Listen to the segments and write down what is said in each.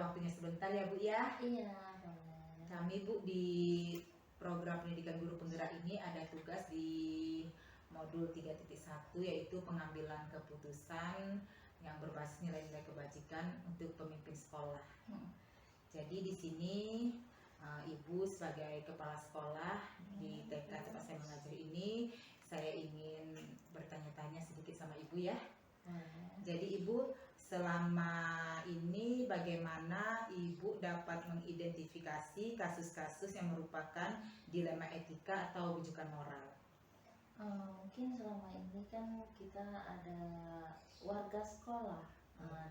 waktunya sebentar ya Bu ya. Iya. Kami Bu di program pendidikan guru penggerak ini ada tugas di modul 3.1 yaitu pengambilan keputusan yang berbasis nilai-nilai kebajikan untuk pemimpin sekolah. Jadi di sini Ibu sebagai kepala sekolah di TK tempat saya mengajar ini, saya ingin bertanya-tanya sedikit sama Ibu ya. Jadi Ibu, selama ini bagaimana Ibu dapat mengidentifikasi kasus-kasus yang merupakan dilema etika atau rujukan moral? Mungkin selama ini kan kita ada warga sekolah.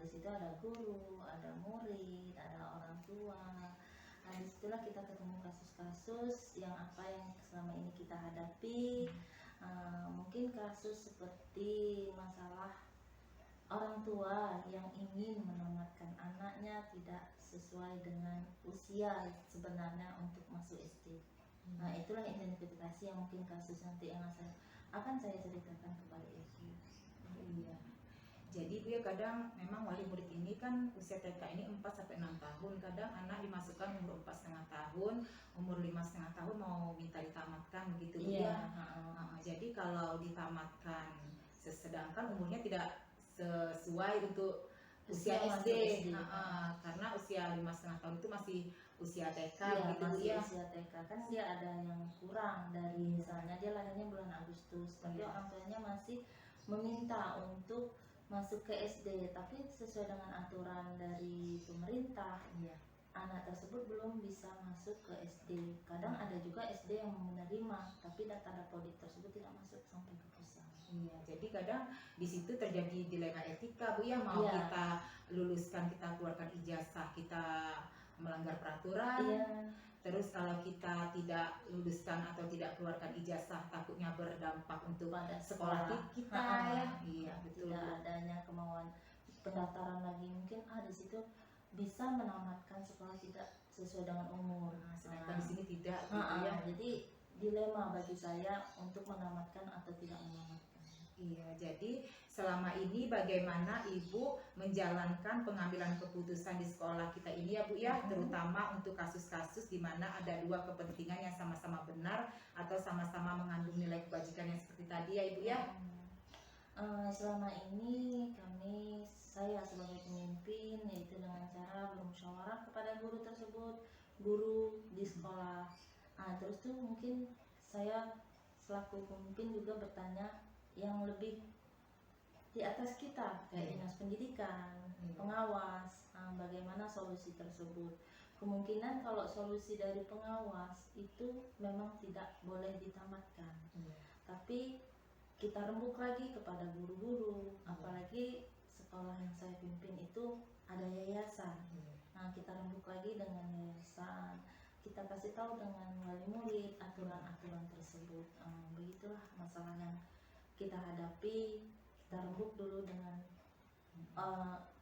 Di situ ada guru, ada murid, ada orang tua. Nah, disitulah kita ketemu kasus-kasus yang selama ini kita hadapi. Mungkin kasus seperti masalah orang tua yang ingin menamatkan anaknya tidak sesuai dengan usia sebenarnya untuk masuk SD. Nah, itulah identifikasi yang mungkin kasus nanti yang akan saya ceritakan kepada Ibu. Iya. Jadi Bu ya, kadang memang wali murid ini kan usia TK ini 4-6 tahun. Kadang anak dimasukkan umur 4,5 tahun, umur 5,5 tahun mau minta ditamatkan begitu Bu ya. Jadi kalau ditamatkan sedangkan umurnya tidak sesuai untuk usia SD, karena usia 5,5 tahun itu masih usia TK gitu masih ya. Usia TK kan dia ada yang kurang dari misalnya dia lahirnya bulan Agustus, tapi orang tuanya masih meminta untuk masuk ke SD, tapi sesuai dengan aturan dari pemerintah, anak tersebut belum bisa masuk ke SD. Kadang ada juga SD yang menerima, tapi data dapodik tersebut tidak masuk sampai ke pusat. Iya, jadi kadang di situ terjadi dilema etika Bu ya, mau kita luluskan, kita keluarkan ijazah, kita melanggar peraturan. Terus kalau kita tidak luluskan atau tidak keluarkan ijazah, takutnya berdampak untuk pada sekolah kita ya. Iya, betul. Tidak adanya kemauan pendaftaran lagi, mungkin di situ bisa menamatkan sekolah tidak sesuai dengan umur. Sedangkan di sini tidak gitu ya. Jadi dilema bagi saya untuk menamatkan atau tidak menamatkan. Iya, jadi selama ini bagaimana Ibu menjalankan pengambilan keputusan di sekolah kita ini ya Bu ya, terutama untuk kasus-kasus di mana ada dua kepentingan yang sama-sama benar atau sama-sama mengandung nilai kebajikan yang seperti tadi ya Ibu ya. Selama ini saya sebagai pemimpin yaitu dengan cara bermusyawarah kepada guru tersebut, guru di sekolah. Terus tuh mungkin saya selaku pemimpin juga bertanya yang lebih di atas kita kayak dinas pendidikan, pengawas, bagaimana solusi tersebut. Kemungkinan kalau solusi dari pengawas itu memang tidak boleh ditamatkan, tapi kita rembuk lagi kepada guru-guru, apalagi sekolah yang saya pimpin itu ada yayasan. Nah, kita rembuk lagi dengan yayasan, kita kasih tahu dengan wali murid aturan-aturan tersebut. Begitulah masalah yang kita hadapi, kita rembuk dulu dengan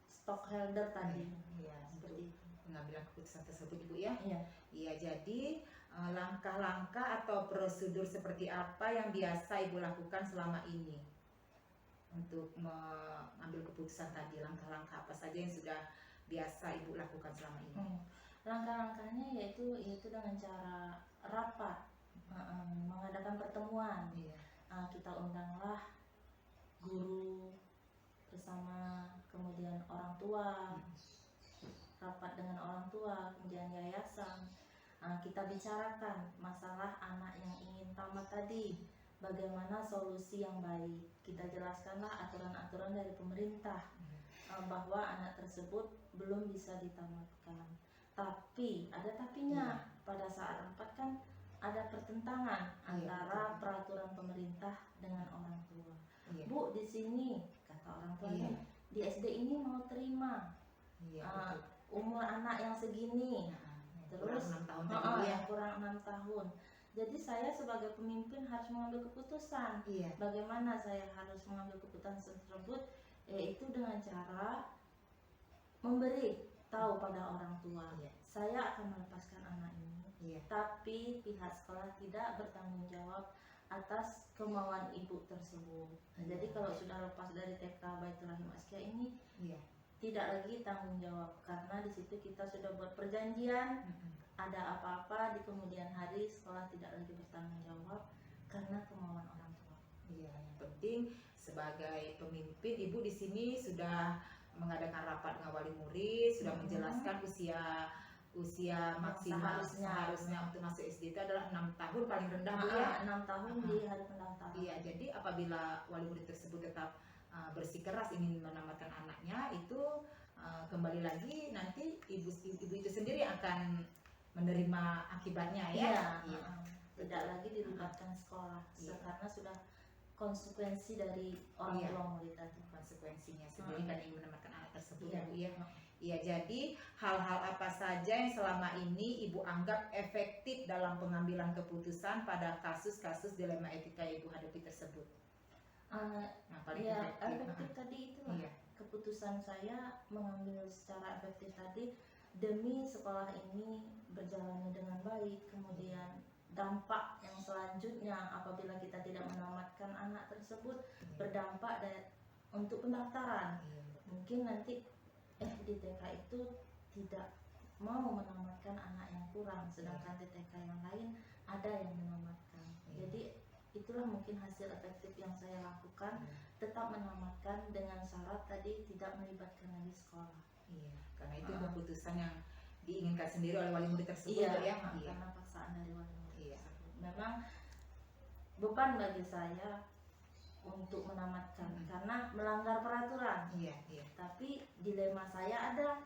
stockholder tadi. Seperti itu. Pengambilan keputusan tersebut Ibu ya. Iya, jadi langkah-langkah atau prosedur seperti apa yang biasa Ibu lakukan selama ini untuk mengambil keputusan tadi? Langkah-langkah apa saja yang sudah biasa Ibu lakukan selama ini? Langkah-langkahnya yaitu dengan cara rapat, mengadakan pertemuan. Kita undanglah guru bersama, kemudian orang tua, rapat dengan orang tua, kemudian yayasan. Kita bicarakan masalah anak yang ingin tamat tadi, bagaimana solusi yang baik. Kita jelaskanlah aturan-aturan dari pemerintah bahwa anak tersebut belum bisa ditamatkan. Tapi ada tapinya, pada saat rapat kan ada pertentangan antara peraturan pemerintah dengan orang tua. Bu, di sini kata orang tuanya, di SD ini mau terima umur anak yang segini, terus kurang 6 tahun. Jadi saya sebagai pemimpin harus mengambil keputusan. Bagaimana saya harus mengambil keputusan tersebut? Yaitu dengan cara memberi tahu pada orang tua, saya akan melepaskan anak ini, tapi pihak sekolah tidak bertanggung jawab atas kemauan ibu tersebut. Jadi kalau sudah lepas dari TK Baitur Rahim Askia ini, tidak lagi tanggung jawab, karena di situ kita sudah buat perjanjian, ada apa-apa di kemudian hari sekolah tidak lagi bertanggung jawab karena kemauan orang tua. Iya, yang penting sebagai pemimpin ibu di sini sudah mengadakan rapat dengan wali murid, sudah menjelaskan usia maksimal seharusnya untuk masuk SD itu adalah 6 tahun paling rendah Bu ya. 6 tahun di hari pendaftaran. Iya, jadi apabila wali murid tersebut tetap bersikeras ingin menamatkan anaknya, itu kembali lagi nanti ibu itu sendiri akan menerima akibatnya ya. Iya. Tidak lagi dilibatkan sekolah, karena sudah konsekuensi dari orang tua murid tadi. Konsekuensinya sendiri kan ingin menamatkan anak tersebut ya Bu ya. Iya, jadi hal-hal apa saja yang selama ini Ibu anggap efektif dalam pengambilan keputusan pada kasus-kasus dilema etika yang Ibu hadapi tersebut? Yang paling efektif tadi itulah keputusan saya mengambil secara efektif tadi demi sekolah ini berjalan dengan baik. Kemudian dampak yang selanjutnya apabila kita tidak menamatkan anak tersebut berdampak untuk pendaftaran. Mungkin nanti di TK itu tidak mau menamatkan anak yang kurang, sedangkan di TK yang lain ada yang menamatkan. Jadi itulah mungkin hasil efektif yang saya lakukan, tetap menamatkan dengan syarat tadi tidak melibatkan lagi sekolah. Iya, karena itu keputusan yang diinginkan sendiri oleh wali murid tersebut ya. Karena paksaan dari wali murid tersebut. Memang beban bagi saya untuk menamatkan karena melanggar peraturan. Tapi dilema saya ada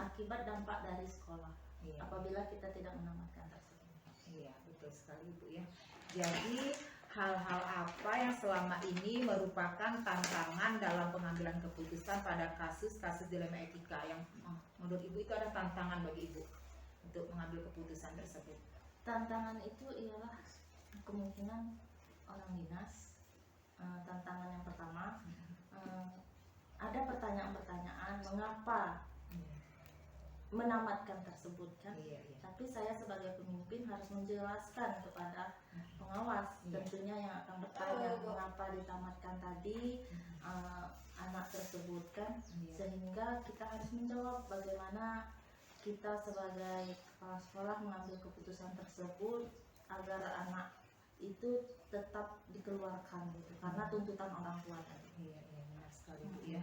akibat dampak dari sekolah apabila kita tidak menamatkan tersebut. Iya, betul sekali Bu ya. Jadi hal-hal apa yang selama ini merupakan tantangan dalam pengambilan keputusan pada kasus-kasus dilema etika yang menurut Ibu itu ada tantangan bagi Ibu untuk mengambil keputusan tersebut? Tantangan itu ialah kemungkinan orang dinas. Tantangan yang pertama, ada pertanyaan-pertanyaan mengapa menamatkan tersebut kan. Tapi saya sebagai pemimpin harus menjelaskan kepada pengawas tentunya yang akan bertanya mengapa ditamatkan tadi anak tersebut kan, sehingga kita harus menjawab bagaimana kita sebagai kepala sekolah mengambil keputusan tersebut agar anak itu tetap dikeluarkan gitu, karena tuntutan orang tua tadi. Iya, benar sekali Bu ya.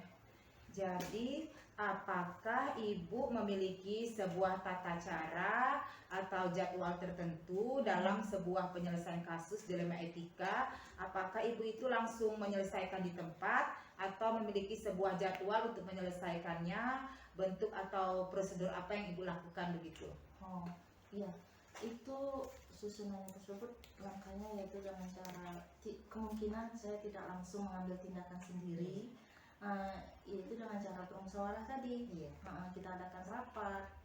Jadi apakah Ibu memiliki sebuah tata cara atau jadwal tertentu dalam sebuah penyelesaian kasus dilema etika? Apakah Ibu itu langsung menyelesaikan di tempat atau memiliki sebuah jadwal untuk menyelesaikannya? Bentuk atau prosedur apa yang Ibu lakukan begitu? Oh iya, itu susunan tersebut langkahnya yaitu dengan cara kemungkinan saya tidak langsung mengambil tindakan sendiri. Yaitu dengan cara bermusyawarah tadi. Kita adakan rapat.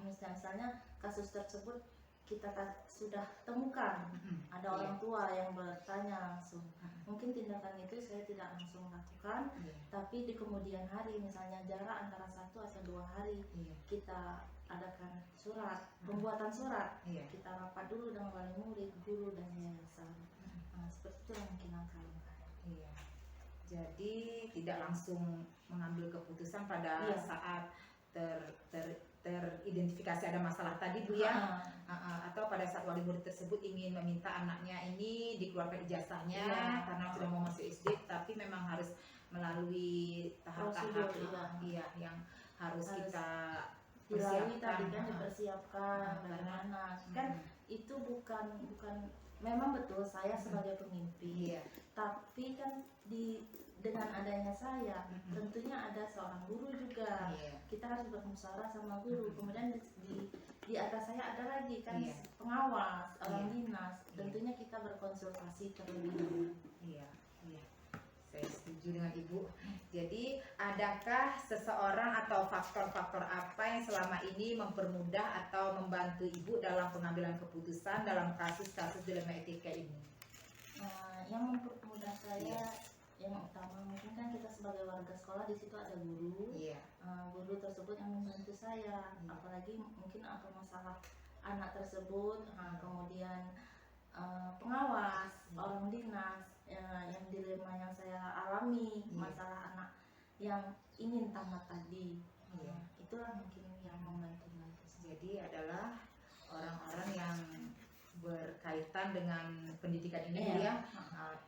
Misalnya kasus tersebut kita sudah temukan ada orang tua yang bertanya langsung. Mungkin tindakan itu saya tidak langsung lakukan, tapi di kemudian hari misalnya jarak antara 1 atau 2 hari kita adakan surat, pembuatan surat. Kita rapat dulu dengan wali murid, guru dan yayasan. Seperti itu mungkin langkah-langkah. Jadi tidak langsung mengambil keputusan pada saat teridentifikasi ada masalah tadi Bu ya, atau pada saat wali murid tersebut ingin meminta anaknya ini dikeluarkan ijazahnya karena sudah mau masuk SD, tapi memang harus melalui tahap-tahap yang harus kita persiapkan. Dipersiapkan bagaimana kan itu bukan memang betul saya sebagai pemimpin, tapi kan dengan adanya saya tentunya ada seorang guru juga. Kita harus bermusyawarah sama guru. Kemudian di atas saya ada lagi kan pengawas, orang dinas. Tentunya kita berkonsultasi terlebih dahulu. Saya setuju dengan Ibu. Jadi adakah seseorang atau faktor-faktor apa yang selama ini mempermudah atau membantu Ibu dalam pengambilan keputusan dalam kasus-kasus dilema etika ini? Yang mempermudah saya yang utama mungkin kan kita sebagai warga sekolah di situ ada guru. Guru tersebut yang membantu saya, apalagi mungkin apa masalah anak tersebut, kemudian pengawas, orang dinas, yang dilema yang saya alami, masalah anak yang ingin tamat tadi. Iya. Itulah mungkin yang membantu. Jadi adalah orang-orang yang berkaitan dengan pendidikan ini Bu, ya.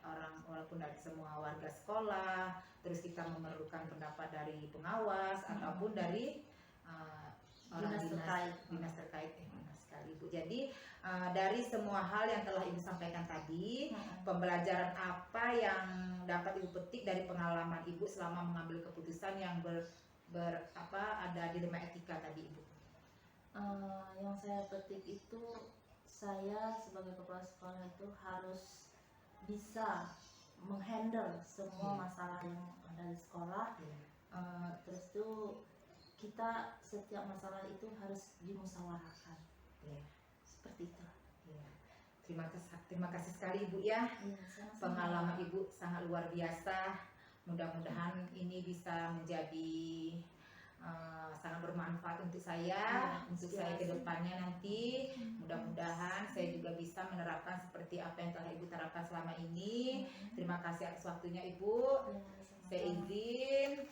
Orang walaupun dari semua warga sekolah, terus kita memerlukan pendapat dari pengawas ataupun dari orang dinas terkait. Benar sekali Bu. Jadi dari semua hal yang telah Ibu sampaikan tadi, pembelajaran apa yang dapat Ibu petik dari pengalaman Ibu selama mengambil keputusan yang ada dilema etika tadi Ibu? Yang saya petik itu, saya sebagai kepala sekolah itu harus bisa menghandle semua masalah yang ada di sekolah. Terus itu kita setiap masalah itu harus dimusyawarahkan. Seperti itu. Terima kasih sekali Ibu ya. Pengalaman Ibu sangat luar biasa. Mudah-mudahan ini bisa menjadi sangat bermanfaat untuk saya, untuk saya ke depannya nanti. Mudah-mudahan saya juga bisa menerapkan seperti apa yang telah Ibu terapkan selama ini. Terima kasih atas waktunya Ibu. Saya izin.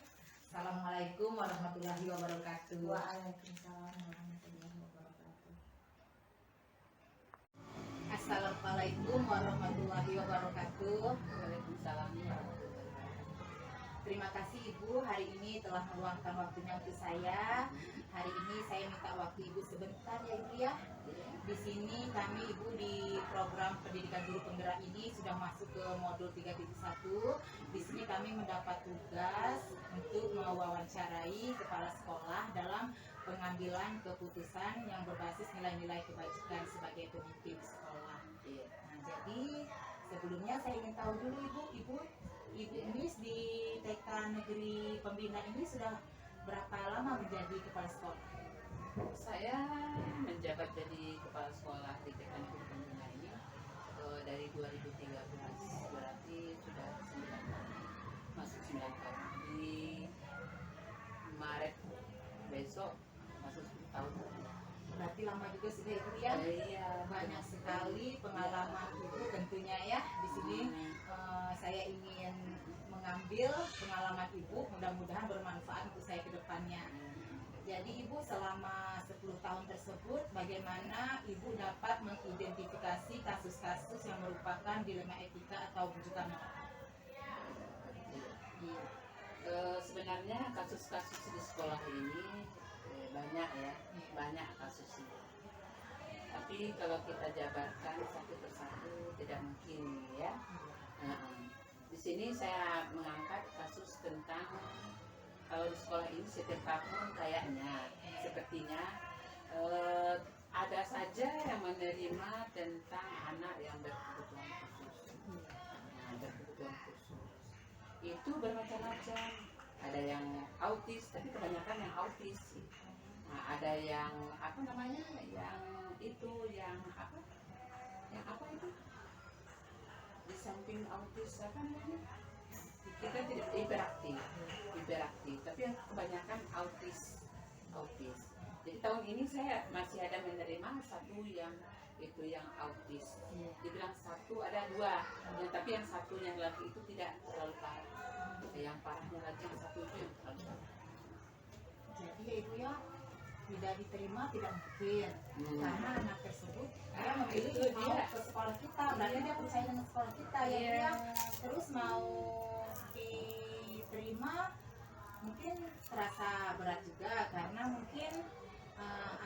Assalamualaikum warahmatullahi wabarakatuh. Waalaikumsalam warahmatullahi wabarakatuh. Assalamualaikum warahmatullahi wabarakatuh. Waalaikumsalam. Terima kasih Ibu hari ini telah meluangkan waktunya untuk saya. Hari ini saya minta waktu Ibu sebentar ya Ibu ya. Di sini kami Ibu di program pendidikan guru penggerak ini sudah masuk ke modul 3.1. Di sini kami mendapat tugas untuk mewawancarai kepala sekolah dalam pengambilan keputusan yang berbasis nilai-nilai kebajikan sebagai pemimpin sekolah. Nah, jadi sebelumnya saya ingin tahu dulu Ibu ini di TK Negeri Pembina ini sudah berapa lama menjadi kepala sekolah? Saya menjabat jadi kepala sekolah di TK Negeri Pembina ini dari 2013, berarti sudah 9 tahun, masuk 9 tahun. Di Maret besok masuk 10 tahun. Berarti lama juga sudah Ibu ya? Iya. Banyak sekali pengalaman Ibu tentunya ya. Di sini saya ingin mengambil pengalaman Ibu, mudah-mudahan bermanfaat untuk saya ke depannya. Jadi Ibu selama 10 tahun tersebut, bagaimana Ibu dapat mengidentifikasi kasus-kasus yang merupakan dilema etika atau bujukan moral? Iya. Sebenarnya kasus-kasus di sekolah ini banyak ya, banyak kasusnya. Tapi kalau kita jabarkan satu persatu tidak mungkin ya. Di sini saya mengangkat kasus tentang kalau di sekolah ini setiap tahun kayaknya sepertinya ada saja yang menerima tentang anak yang berkebutuhan khusus. Berkebutuhan khusus itu bermacam-macam. Ada yang autis, tapi kebanyakan yang autis. Ada yang apa namanya, yang apa itu di samping autis apa namanya, kita tidak hiperaktif, tapi yang kebanyakan autis. Jadi tahun ini saya masih ada menerima satu yang autis. Dibilang satu, ada dua, tapi yang satu yang lagi itu tidak terlalu parah. Yang parahnya lagi yang satu itu yang terlalu parah. Jadi ya Ibu ya, tidak diterima tidak mungkin, karena anak tersebut dia memilih mau ke sekolah kita, berarti dia percaya dengan sekolah kita ya Bu ya. Terus mau diterima mungkin terasa berat juga, karena mungkin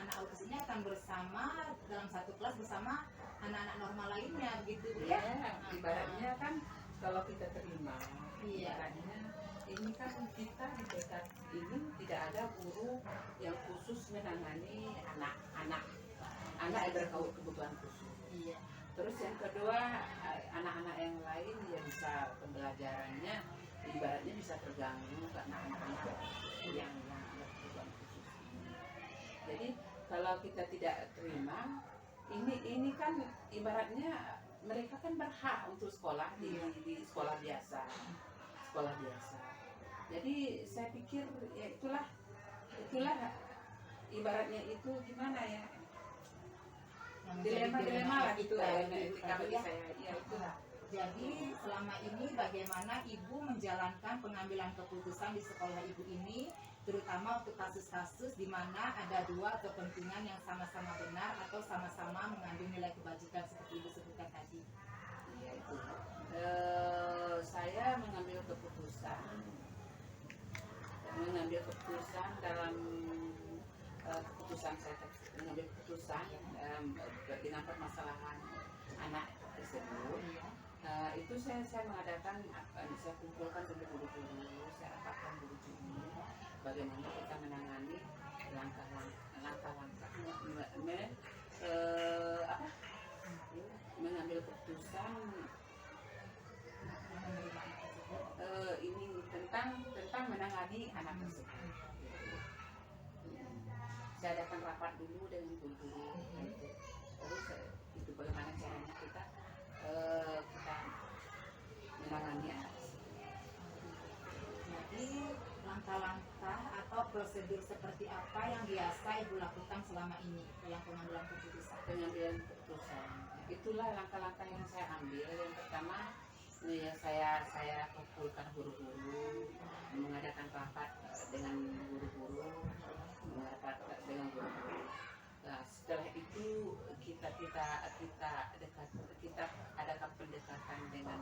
anak autis ini akan bersama dalam satu kelas bersama anak-anak normal lainnya begitu Bu ya. Ibaratnya kan kalau kita terima, ibaratnya ini kan kita di TK ini tidak ada guru yang khusus menangani anak yang berkebutuhan khusus. Terus yang kedua, anak-anak yang lain yang bisa pembelajarannya ibaratnya bisa terganggu karena anak-anak yang berkebutuhan khusus. Jadi kalau kita tidak terima, ini kan ibaratnya mereka kan berhak untuk sekolah di sekolah biasa. Jadi saya pikir ya itulah ibaratnya itu gimana ya, dilema lah gitu etika bagi saya. Ya itulah. Jadi selama ini bagaimana Ibu menjalankan pengambilan keputusan di sekolah Ibu ini, terutama untuk kasus-kasus di mana ada dua kepentingan yang sama-sama benar atau sama-sama mengandung nilai kebajikan seperti Ibu sebutkan tadi. Iya itu. Saya mengambil keputusan dalam keputusan saya mengambil keputusan dengan permasalahan anak tersebut. Itu saya mengadakan, saya kumpulkan guru-guru, saya rapatkan guru-guru bagaimana kita menangani langkah-langkah mengambil keputusan ini tentang menangani anak tersebut. Saya adakan rapat dulu dengan guru-guru, terus itu bagaimana caranya kita menangani anak tersebut. Jadi langkah-langkah atau prosedur seperti apa yang biasa Ibu lakukan selama ini dalam pengambilan keputusan? Pengambilan keputusan, itulah langkah-langkah yang saya ambil. Yang pertama, ya saya kumpulkan guru-guru, mengadakan rapat dengan guru-guru. Nah, setelah itu kita adakan pendekatan dengan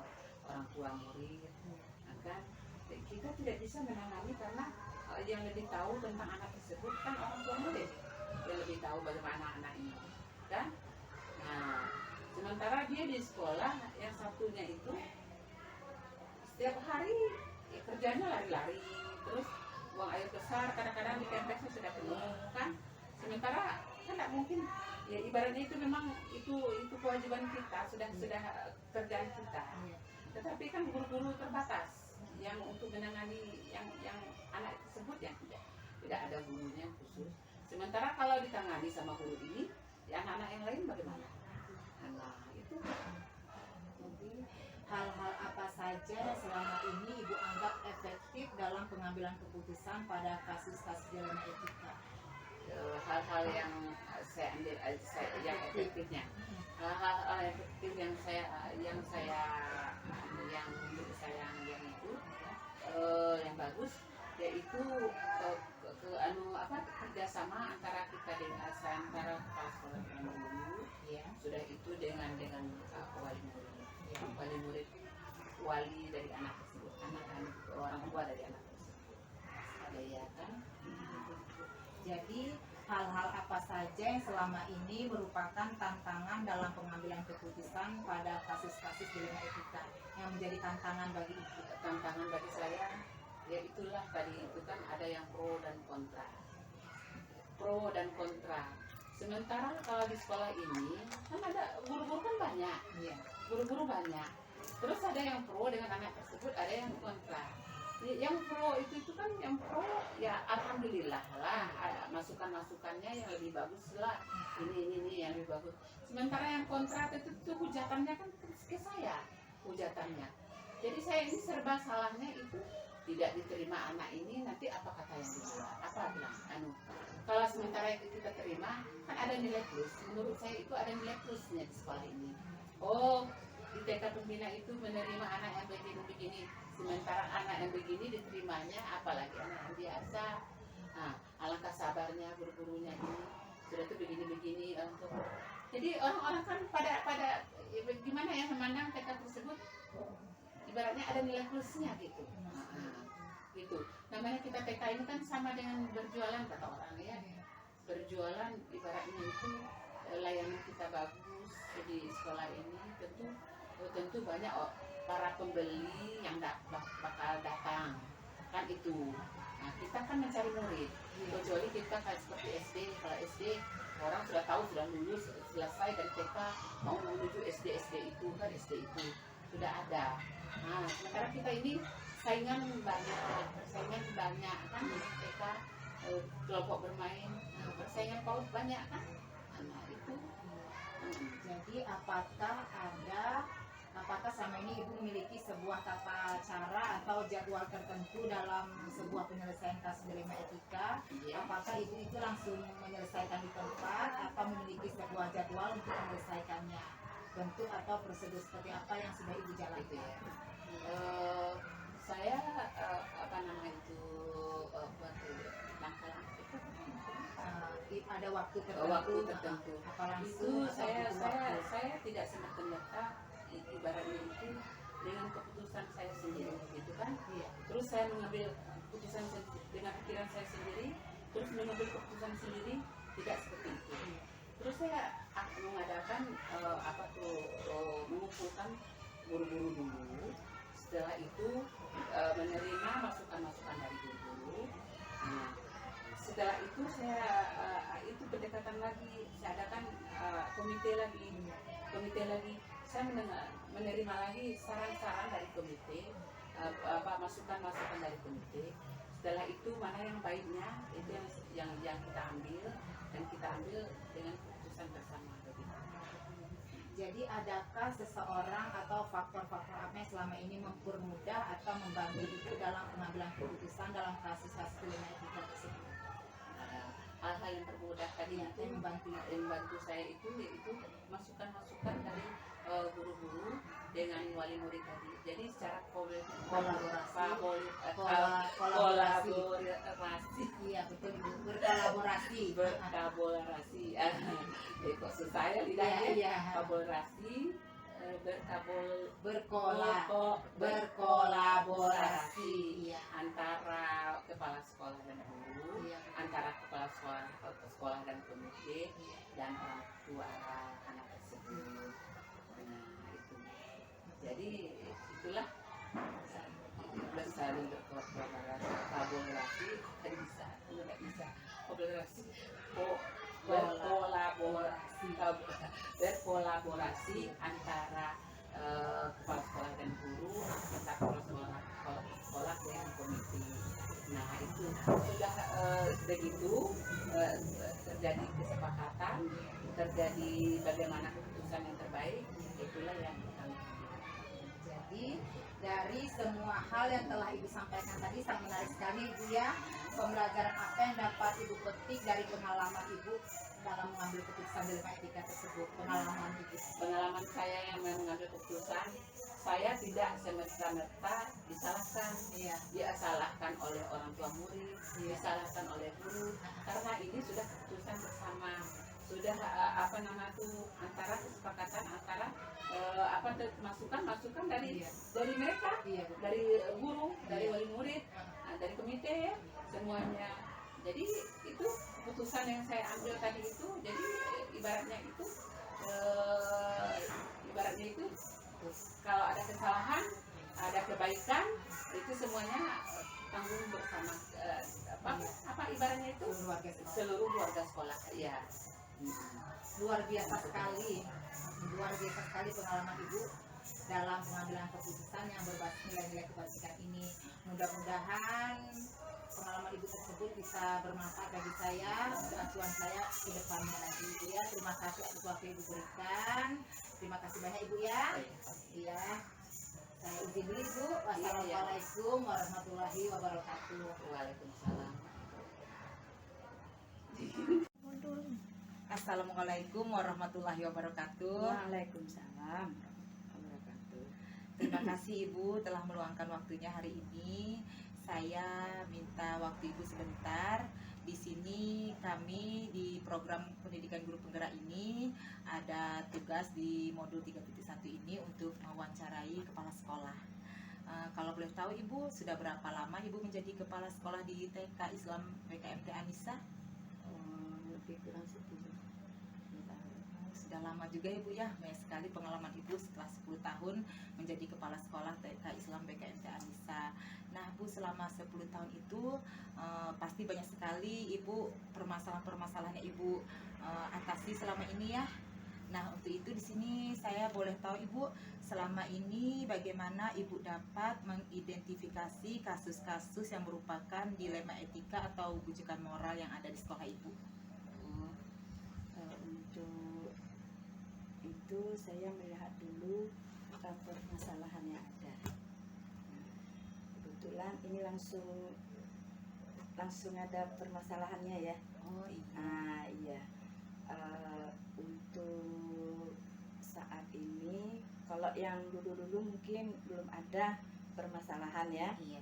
orang tua murid. Kan kita tidak bisa menangani karena yang lebih tahu tentang anak tersebut kan orang tua murid, yang lebih tahu bagaimana anak ini kan. Nah, sementara dia di sekolah, yang satunya itu setiap hari kerjanya lari-lari, terus buang air besar, kadang-kadang di kampusnya sudah penuh kan. Sementara kan tidak mungkin, ya ibaratnya itu memang itu kewajiban kita, sudah kerjaan kita. Tetapi kan guru-guru terbatas yang untuk menangani yang anak tersebut, yang tidak ada gurunya khusus. Sementara kalau ditangani sama guru ini, ya anak-anak yang lain bagaimana? Nah, itu. Hal-hal apa saja yang selama ini Ibu anggap efektif dalam pengambilan keputusan pada kasus-kasus dilema etika? Hal-hal yang saya ambil, yang efektifnya, hal-hal efektif yang menurut saya yang itu yang bagus, yaitu kerjasama antara kita antara kepala sekolah dengan guru, ya. Sudah itu dengan wali dari anak tersebut, orang tua dari anak tersebut, ya kan. Jadi hal-hal apa saja yang selama ini merupakan tantangan dalam pengambilan keputusan pada kasus-kasus dilema etika yang menjadi tantangan bagi Ibu? Tantangan bagi saya, ya itulah tadi itu kan ada yang pro dan kontra. Sementara kalau di sekolah ini kan ada guru-guru kan banyak, ya. Guru-guru banyak. Terus ada yang pro dengan anak tersebut, ada yang kontra. Yang pro itu kan yang pro, ya alhamdulillah lah, masukan-masukannya yang lebih bagus lah, ini yang lebih bagus. Sementara yang kontra itu hujatannya kan ke saya, hujatannya. Jadi saya ini serba salahnya itu, tidak diterima anak ini, nanti apa kata yang dibilang? Apa bilang? Kalau sementara itu kita terima, kan ada nilai plus. Menurut saya itu ada nilai plusnya di sekolah ini. Oh, di TK pembina itu menerima anak yang begini-begini. Sementara anak yang begini diterimanya, apalagi anak yang biasa. Nah, alangkah sabarnya guru-gurunya ini sudah tuh begini-begini untuk. Jadi orang-orang kan pada gimana ya memandang TK tersebut, ibaratnya ada nilai plusnya gitu. Gitu. Namanya kita TK ini kan sama dengan berjualan kata orang ya. Berjualan ibaratnya itu layanan kita bagus di sekolah ini, tentu banyak para pembeli yang bakal datang kan itu. Nah, kita kan mencari murid, kecuali kita kayak seperti SD. Kalau SD orang sudah tahu, sudah lulus, selesai dari TK mau menuju SD itu kan, SD itu sudah ada. Nah, sementara kita ini saingan banyak kan, TK kelompok bermain, persaingan paut banyak kan. Nah, itu. Jadi apakah selama ini Ibu memiliki sebuah tata cara atau jadwal tertentu dalam sebuah penyelesaian kasus dilema etika? Iya. Apakah Ibu itu langsung menyelesaikan di tempat atau memiliki sebuah jadwal untuk menyelesaikannya? bentuk atau prosedur seperti apa yang sudah Ibu Itu jalankan? ya. Saya apa nama itu buat langkah-langkah itu Ada waktu tertentu, waktu tertentu. apa Itu langsung atau saya butuh saya waktu? saya tidak serta-merta ibaratnya itu dengan keputusan saya sendiri gitu kan. Iya. Terus saya mengambil keputusan dengan pikiran saya sendiri, terus mengambil keputusan sendiri, tidak seperti itu. Terus saya mengadakan mengumpulkan guru-guru dulu. Setelah itu menerima masukan-masukan dari guru-guru. Nah, setelah itu saya itu pendekatan lagi, saya adakan komite lagi. Saya menerima lagi saran-saran dari komite, masukan-masukan dari komite. Setelah itu mana yang baiknya itu yang kita ambil, dan kita ambil dengan keputusan bersama. Jadi adakah seseorang atau faktor-faktor apa yang selama ini mempermudah atau membantu Ibu dalam pengambilan keputusan dalam kasus-kasus kriminal etika tersebut? Hal-hal yang mempermudah tadi itu Yang membantu saya itu yaitu masukan-masukan dari guru-guru dengan wali murid tadi. Jadi secara kolaborasi. Iya betul Ibu, berkolaborasi. Kok susah ya lidahnya. Iya. Kolaborasi, berkolaborasi. Iya. Antara kepala sekolah dan guru, Iya. antara kepala sekolah dan komite, dan orang tua anak tersebut. Nah itu. Jadi itulah saling berkolaborasi, kan bisa, nggak bisa berkolaborasi antara kepala sekolah dan guru, antara kepala sekolah dengan komite. Nah itu sudah begitu terjadi kesepakatan, terjadi bagaimana keputusan yang terbaik, itulah yang kami ambil. Jadi dari semua hal yang telah Ibu sampaikan tadi sangat menarik sekali Ibu ya. Pembelajaran apa yang dapat Ibu petik dari pengalaman Ibu dalam mengambil keputusan dalam etika tersebut? Pengalaman Ibu. Pengalaman saya yang mengambil keputusan, saya tidak semerta-merta disalahkan. Iya. Dia salahkan oleh orang tua murid, disalahkan oleh guru, karena ini sudah keputusan bersama, sudah antara kesepakatan antara masukan dari mereka, dari guru, dari wali murid, dari komite ya, semuanya. Jadi itu keputusan yang saya ambil tadi itu, jadi ibaratnya itu kalau ada kesalahan, ada kebaikan, itu semuanya tanggung bersama ibaratnya itu seluruh keluarga sekolah ya. Luar biasa sekali pengalaman Ibu dalam pengambilan keputusan yang berbasis nilai-nilai kebajikan ini. Mudah-mudahan pengalaman Ibu tersebut bisa bermanfaat bagi saya untuk acuan saya ke depannya lagi Ibu ya. Terima kasih atas waktu Ibu berikan. Terima kasih banyak Ibu ya. Iya. Saya izin dulu Ibu. Wassalamualaikum warahmatullahi wabarakatuh. Waalaikumsalam. Assalamualaikum warahmatullahi wabarakatuh. Waalaikumsalam warahmatullahi wabarakatuh. Terima kasih Ibu telah meluangkan waktunya hari ini. Saya minta waktu Ibu sebentar. Di sini kami di program pendidikan guru penggerak ini ada tugas di modul 3.1 ini untuk mewawancarai kepala sekolah. Kalau boleh tahu Ibu, sudah berapa lama Ibu menjadi kepala sekolah di TK Islam BKMT Anissa? Lebih kurang 10 tahun. Sudah lama juga Ibu ya, banyak sekali pengalaman Ibu setelah 10 tahun menjadi kepala sekolah TK Islam BKMT Anissa. Nah Bu, selama 10 tahun itu pasti banyak sekali Ibu permasalahan-permasalahan yang Ibu atasi selama ini ya. Nah untuk itu di sini saya boleh tahu Ibu, selama ini bagaimana Ibu dapat mengidentifikasi kasus-kasus yang merupakan dilema etika atau bujukan moral yang ada di sekolah Ibu? Untuk itu saya melihat dulu permasalahan yang ada. Kebetulan ini langsung ada permasalahannya ya. Oh iya. Iya. Untuk saat ini yang dulu-dulu mungkin belum ada permasalahan ya. Iya.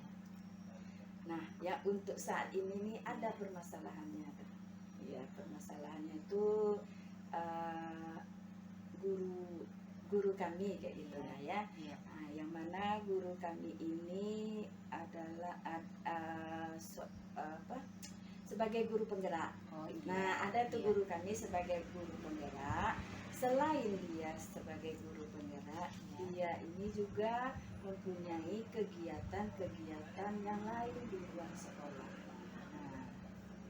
Nah, ya untuk saat ini nih ada permasalahannya. Ya, permasalahannya itu guru kami kayak gitu lah ya. Iya. Nah, yang mana guru kami ini adalah sebagai guru penggerak. Oh, iya. Nah, ada tuh Iya. guru kami sebagai guru penggerak. Selain dia sebagai guru penggerak, Iya. dia ini juga mempunyai kegiatan-kegiatan yang lain di luar sekolah. Nah,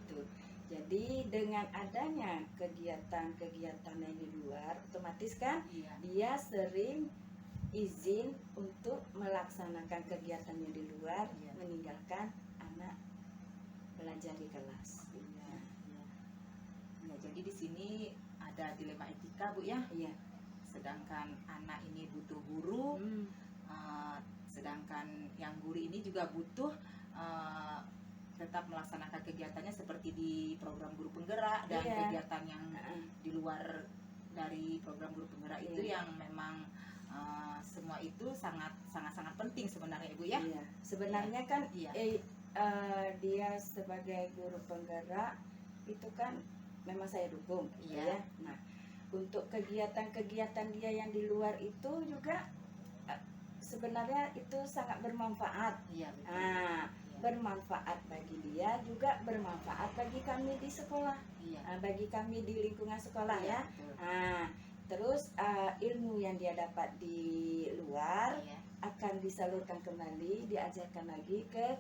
itu. Jadi dengan adanya kegiatan-kegiatan yang di luar, otomatis kan Iya. dia sering izin untuk melaksanakan kegiatannya di luar, Iya. meninggalkan anak belajar di kelas. Iya. Iya. Ya, jadi di sini ada dilema etika, Bu ya. Iya. Sedangkan anak ini butuh guru, sedangkan yang guru ini juga butuh tetap melaksanakan kegiatannya seperti di program guru penggerak dan Iya. kegiatan yang di luar dari program guru penggerak itu Iya. yang memang semua itu sangat penting sebenarnya, Ibu ya. Iya. Sebenarnya kan Iya. dia sebagai guru penggerak itu kan memang saya dukung, gitu Iya. ya. Nah, untuk kegiatan-kegiatan dia yang di luar itu juga sebenarnya itu sangat bermanfaat. Iya, betul. Nah, Iya. bermanfaat bagi dia juga bermanfaat bagi kami di sekolah, Iya. bagi kami di lingkungan sekolah Iya, ya. betul. Nah, terus ilmu yang dia dapat di luar Iya. akan disalurkan kembali, diajarkan lagi ke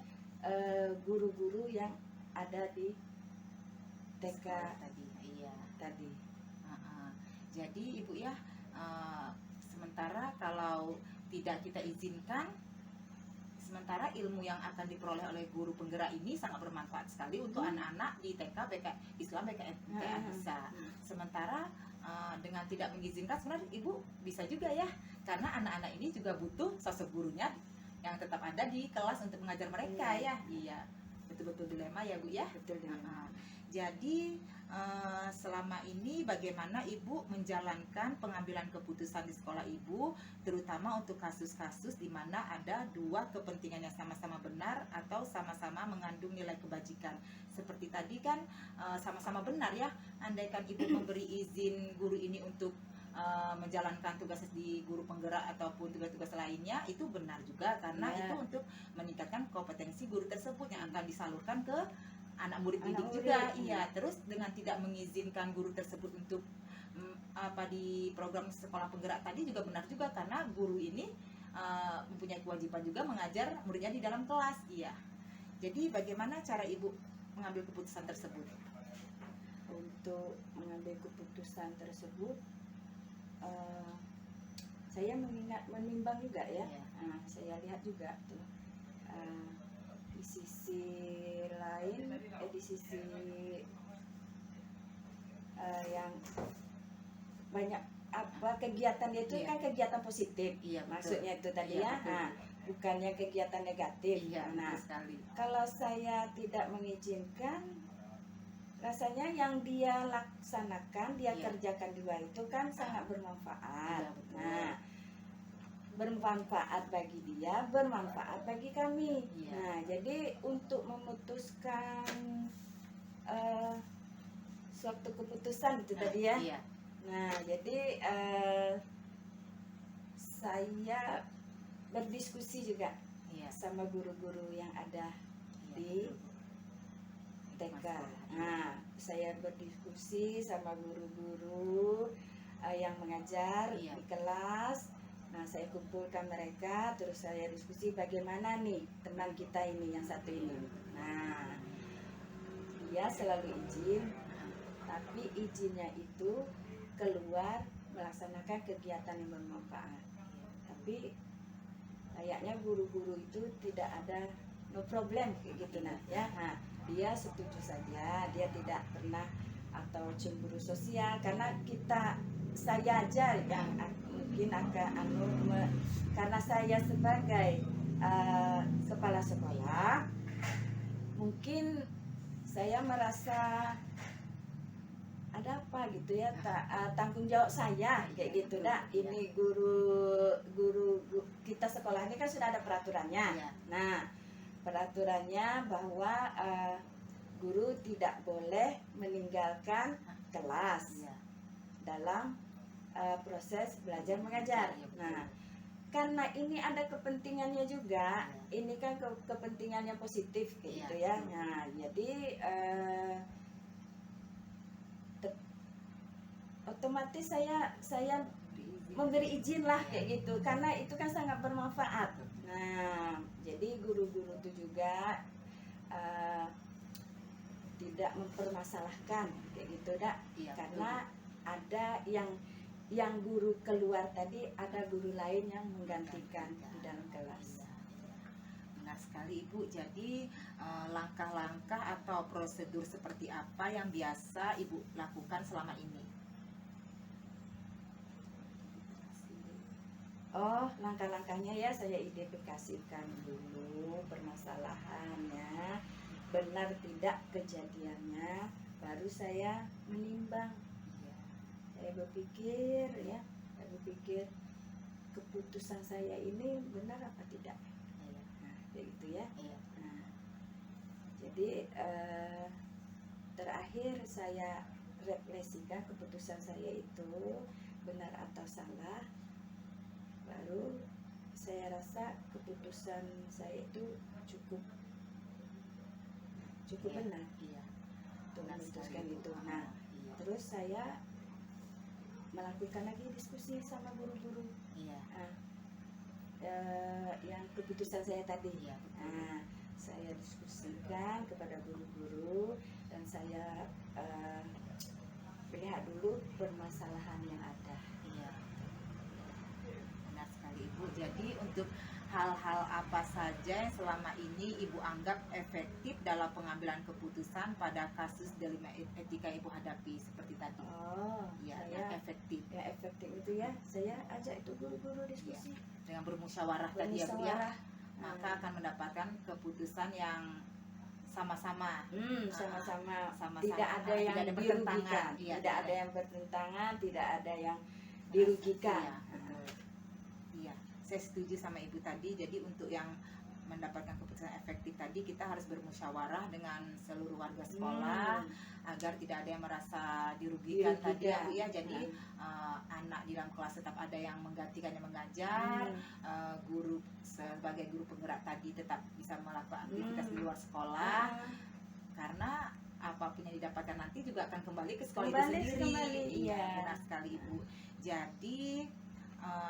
guru-guru yang ada di TK Sekolah tadi. Iya. tadi. Jadi Ibu ya, sementara kalau tidak kita izinkan, sementara ilmu yang akan diperoleh oleh guru penggerak ini sangat bermanfaat sekali untuk anak-anak di TK, BK Islam, BKN bisa. Sementara dengan tidak mengizinkan, sebenarnya Ibu bisa juga ya, karena anak-anak ini juga butuh sosok gurunya yang tetap ada di kelas untuk mengajar mereka ya. Iya, betul-betul dilema ya Bu ya. Betul dengan Jadi selama ini bagaimana Ibu menjalankan pengambilan keputusan di sekolah Ibu, terutama untuk kasus-kasus di mana ada dua kepentingan yang sama-sama benar atau sama-sama mengandung nilai kebajikan. Seperti tadi kan sama-sama benar ya, andaikan Ibu memberi izin guru ini untuk menjalankan tugas di guru penggerak ataupun tugas-tugas lainnya, itu benar juga karena itu untuk meningkatkan kompetensi guru tersebut yang akan disalurkan ke anak murid didik juga. Iya, terus dengan tidak mengizinkan guru tersebut untuk di program sekolah penggerak tadi juga benar juga karena guru ini mempunyai kewajiban juga mengajar muridnya di dalam kelas. Iya. Jadi bagaimana cara Ibu mengambil keputusan tersebut? untuk mengambil keputusan tersebut, saya menimbang juga ya. Iya. Nah, saya lihat juga tuh di sisi lain, di sisi yang banyak kegiatan itu Iya. kan kegiatan positif. Iya, betul. Maksudnya itu tadi Iya, ya. betul. Nah, bukannya kegiatan negatif. Iya, Nah, betul sekali. kalau saya tidak mengizinkan, rasanya yang dia laksanakan, dia Iya. kerjakan di luar itu kan sangat bermanfaat. Iya, betul. Nah, bermanfaat bagi dia, bermanfaat bagi kami. Iya. Nah, jadi untuk memutuskan suatu keputusan itu tadi ya. Iya. Nah, jadi saya berdiskusi juga Iya. sama guru-guru yang ada Iya, di betul. TK. Masalah. Nah, saya berdiskusi sama guru-guru yang mengajar Iya. di kelas. Nah, saya kumpulkan mereka, terus saya diskusi bagaimana nih teman kita ini yang satu ini. Nah, dia selalu izin, tapi izinnya itu keluar melaksanakan kegiatan yang bermanfaat. Tapi kayaknya guru-guru itu tidak ada no problem kayak gitu nah ya. Nah, dia setuju saja, dia tidak pernah atau cemburu sosial karena saya aja yang mungkin agak karena saya sebagai kepala sekolah, mungkin saya merasa ada apa gitu ya, tanggung jawab saya kayak gitu dah. Ini guru kita sekolah ini kan sudah ada peraturannya. Iya. Nah, peraturannya bahwa guru tidak boleh meninggalkan kelas Iya. dalam proses belajar mengajar. Iya, betul. Nah, karena ini ada kepentingannya juga, ini kan kepentingannya positif kayak Iya, gitu ya. betul. Nah, jadi otomatis saya memberi izin lah kayak gitu, karena itu kan sangat bermanfaat. Nah, jadi guru-guru itu juga tidak mempermasalahkan kayak gitu dak, Iya, karena ada yang guru keluar tadi, ada guru lain yang menggantikan di dalam kelas. Benar sekali Ibu. Jadi langkah-langkah atau prosedur seperti apa yang biasa Ibu lakukan selama ini? Oh, langkah-langkahnya ya saya identifikasikan dulu permasalahannya, benar tidak kejadiannya, baru saya menimbang. Iya. Saya berpikir keputusan saya ini benar apa tidak. Iya. Nah, kayak gitu ya. Iya. Nah, jadi terakhir saya refleksikan keputusan saya itu benar atau salah, baru saya rasa keputusan saya itu cukup Iya. benar Iya. untuk Benar memutuskan sekali, itu. Bu. Nah, Iya. terus saya melakukan lagi diskusi sama guru-guru Iya. yang keputusan saya tadi. Iya, betul. Nah, saya diskusikan kepada guru-guru dan saya lihat dulu permasalahan yang ada. Iya. Benar sekali Ibu. Jadi untuk hal-hal apa saja yang selama ini Ibu anggap efektif dalam pengambilan keputusan pada kasus dilema etika Ibu hadapi seperti tadi? Oh, Iya, saya yang efektif ya efektif itu ya, saya ajak itu guru-guru diskusi, dengan bermusyawarah tadi ya Bu ya, bermusyawarah. maka akan mendapatkan keputusan yang sama-sama. Sama-sama, Sama-sama, tidak ada yang tidak ada bertentangan. dirugikan, Iya, tidak ada yang bertentangan, tidak ada yang dirugikan. Iya, betul. Iya, saya setuju sama Ibu tadi. Jadi untuk yang mendapatkan keputusan efektif tadi, kita harus bermusyawarah dengan seluruh warga sekolah agar tidak ada yang merasa dirugikan tadi ya Bu ya. Jadi anak di dalam kelas tetap ada yang menggantikannya mengajar, guru sebagai guru penggerak tadi tetap bisa melakukan aktivitas di luar sekolah, karena apapun yang didapatkan nanti juga akan kembali ke sekolah itu sendiri. Kembali, Iya, iya. benar sekali Ibu. Jadi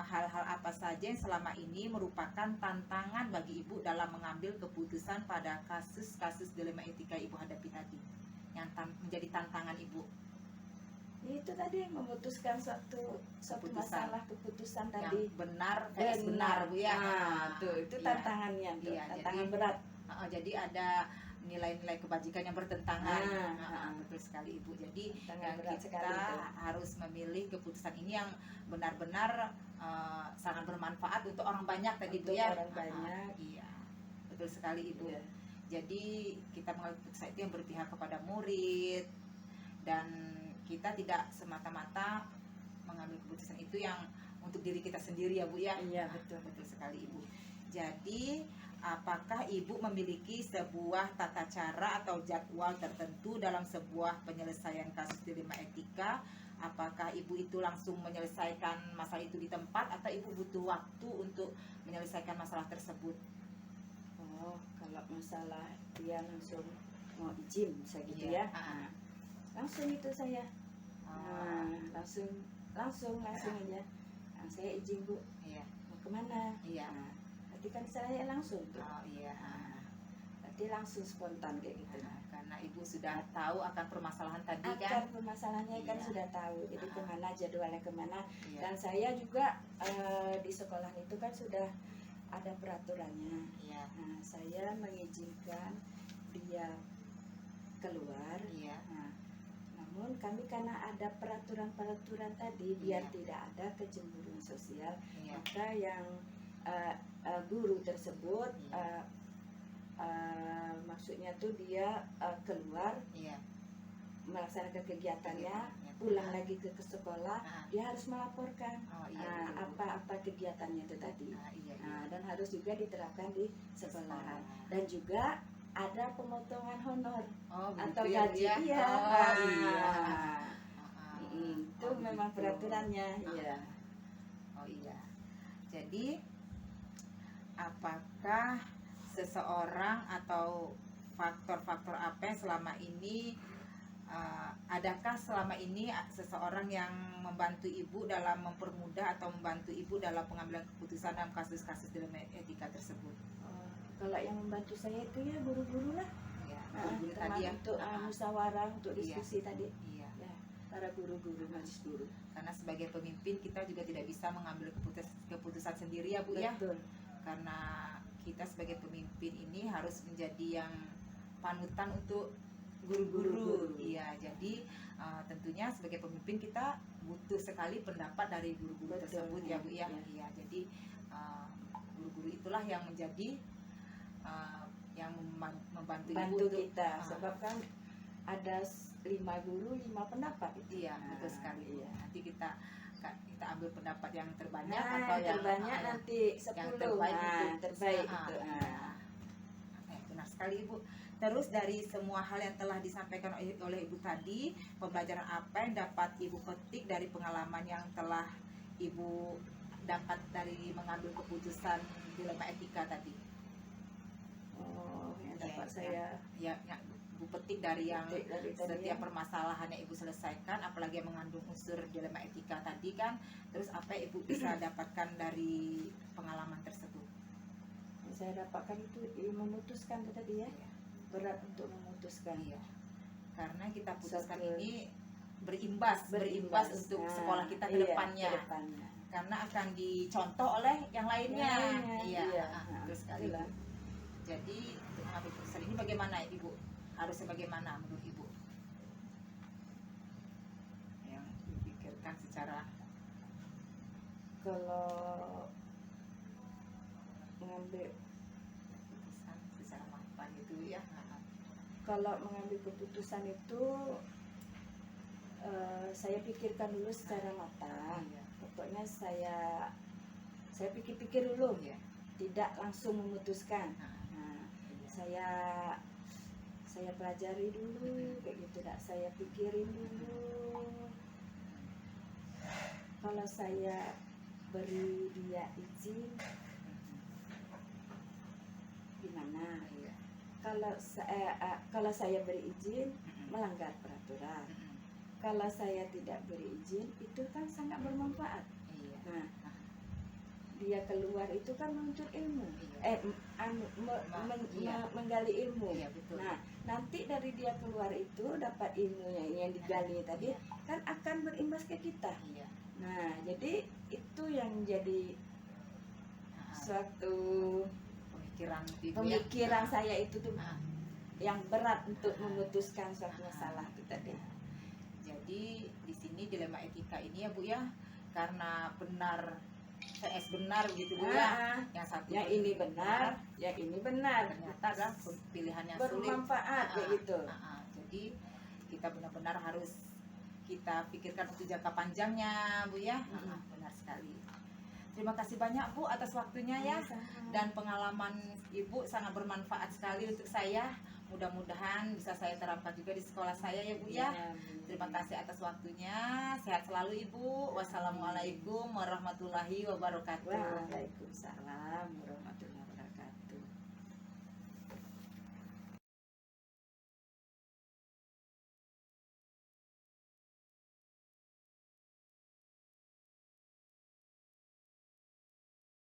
hal-hal apa saja yang selama ini merupakan tantangan bagi Ibu dalam mengambil keputusan pada kasus-kasus dilema etika Ibu hadapi tadi, yang menjadi tantangan Ibu? Itu tadi memutuskan suatu Keputusan. masalah, keputusan tadi Yang benar versus benar Bu ya. tuh itu Iya. tantangannya tuh, Iya, tantangan jadi- berat. Jadi ada nilai-nilai kebajikan yang bertentangan. Ah. Betul sekali Ibu. Jadi Tantangan yang berat kita sekali itu. harus memilih keputusan ini yang benar-benar sangat bermanfaat untuk orang banyak tadi Bu Untuk ya. orang banyak. Iya, betul sekali Ibu. Iya. Jadi kita mengambil keputusan itu yang berpihak kepada murid, dan kita tidak semata-mata mengambil keputusan itu yang untuk diri kita sendiri ya Bu ya. Iya, betul. Betul sekali Ibu. Jadi apakah Ibu memiliki sebuah tata cara atau jadwal tertentu dalam sebuah penyelesaian kasus dilema etika? Apakah Ibu itu langsung menyelesaikan masalah itu di tempat, atau Ibu butuh waktu untuk menyelesaikan masalah tersebut? Oh, kalau masalah dia langsung mau izin bisa gitu Iya. ya. Nah, langsung itu saya. Langsung aja. Nah, saya izin Bu, Iya. mau kemana? Iya. Nah, berarti kan saya langsung tuh. Oh iya. Berarti langsung spontan kayak gitu. Karena Ibu sudah tahu akan permasalahan tadi kan. Akar permasalahannya kan Iya. sudah tahu, jadi kemana jadwalnya kemana. Iya. Dan saya juga di sekolah itu kan sudah ada peraturannya. Iya. Nah, saya mengizinkan dia keluar. Iya. Nah, namun kami karena ada peraturan-peraturan tadi, biar Iya. tidak ada kecemburuan sosial, Iya. maka yang guru tersebut Iya. maksudnya tuh dia keluar Iya. melaksanakan kegiatannya, Kegiatannya. pulang lagi ke sekolah, Ah. dia harus melaporkan Oh iya, betul, Bu. apa kegiatannya itu tadi. Iya, Dan harus juga diterapkan di sekolahan. Sekolah. Dan juga ada pemotongan honor Oh, atau begitu ya, Bu, gaji. ya? Iya. Oh, iya. Itu Oh, memang begitu. peraturannya. Iya. Oh iya. Jadi apakah seseorang atau faktor-faktor apa yang selama ini adakah selama ini seseorang yang membantu ibu dalam mempermudah atau membantu ibu dalam pengambilan keputusan dalam kasus-kasus dalam etika tersebut? Kalau yang membantu saya itu ya guru-guru lah. Ya, Teman guru tadi ya. untuk musyawarah, untuk Iya. diskusi tadi. Iya. Ya, para guru-guru, majelis guru. Karena sebagai pemimpin kita juga tidak bisa mengambil keputusan sendiri ya Bu ya. Betul. Karena kita sebagai pemimpin ini harus menjadi yang panutan untuk guru-guru. Guru-guru. Iya, jadi tentunya sebagai pemimpin kita butuh sekali pendapat dari guru-guru Betul, tersebut ya Bu ya. ya. Iya, jadi guru-guru itulah yang menjadi yang membantu ibu Bantu untuk kita, sebab kan ada 5 guru, 5 pendapat itu. iya, betul sekali. Iya. Nanti kita ambil pendapat yang terbanyak atau Atau yang terbanyak nanti 10. yang terbaik itu terbaik Ah, itu. iya. Benar sekali Ibu. Terus dari semua hal yang telah disampaikan oleh Ibu tadi, pembelajaran apa yang dapat Ibu petik dari pengalaman yang telah Ibu dapat dari mengambil keputusan dilema etika tadi? Yang Iya, dapat iya. saya Ya, yang Ibu petik dari yang petik dari tadi setiap ya. permasalahan yang Ibu selesaikan, apalagi yang mengandung unsur dilema etika tadi kan, terus apa yang Ibu bisa dapatkan dari pengalaman tersebut? Yang saya dapatkan itu memutuskan itu tadi ya. Iya. Berat untuk memutuskan. Iya. Karena kita putuskan Suatu- ini berimbas untuk Nah, sekolah kita ke iya, depannya. ke depannya. Karena akan dicontoh oleh yang lainnya. Yang lainnya, Iya, iya. betul sekali. Itulah. Bu. Jadi untuk mengambil keputusan ini bagaimana Ibu? Harusnya bagaimana menurut Ibu? Yang dipikirkan secara Kalau mengambil keputusan secara matang gitu ya. kalau mengambil keputusan itu saya pikirkan dulu secara matang. Iya. Pokoknya saya pikir-pikir dulu, Iya. tidak langsung memutuskan. Nah, Iya. saya pelajari dulu, kayak gitu, saya pikirin dulu. Kalau saya beri dia izin, gimana? Iya. Kalau saya beri izin, melanggar peraturan. Kalau saya tidak beri izin, itu kan sangat bermanfaat. Iya. Nah, dia keluar itu kan menuntut ilmu, Iya. Iya. menggali ilmu. Iya, betul. Nah, nanti dari dia keluar itu dapat ilmunya ini yang digali tadi, kan akan berimbas ke kita. Iya. Nah, jadi itu yang jadi suatu Pemikiran Ibu ya. pemikiran saya itu tuh Ah. yang berat untuk memutuskan suatu masalah itu tadi. Jadi di sini dilema etika ini ya Bu ya, karena benar PS benar gitu Bu ya. Yang satu Yang ini benar, yang ini benar. ternyata kan pilihan yang sulit. Bermanfaat kayak gitu. Jadi kita benar-benar harus kita pikirkan untuk jangka panjangnya Bu ya. Benar sekali. Terima kasih banyak Bu atas waktunya ya. Dan pengalaman Ibu sangat bermanfaat sekali untuk saya. Mudah-mudahan bisa saya terapkan juga di sekolah saya ya Bu ya. Terima kasih atas waktunya. Sehat selalu Ibu. Wassalamualaikum warahmatullahi wabarakatuh. Waalaikumsalam warahmatullahi wabarakatuh.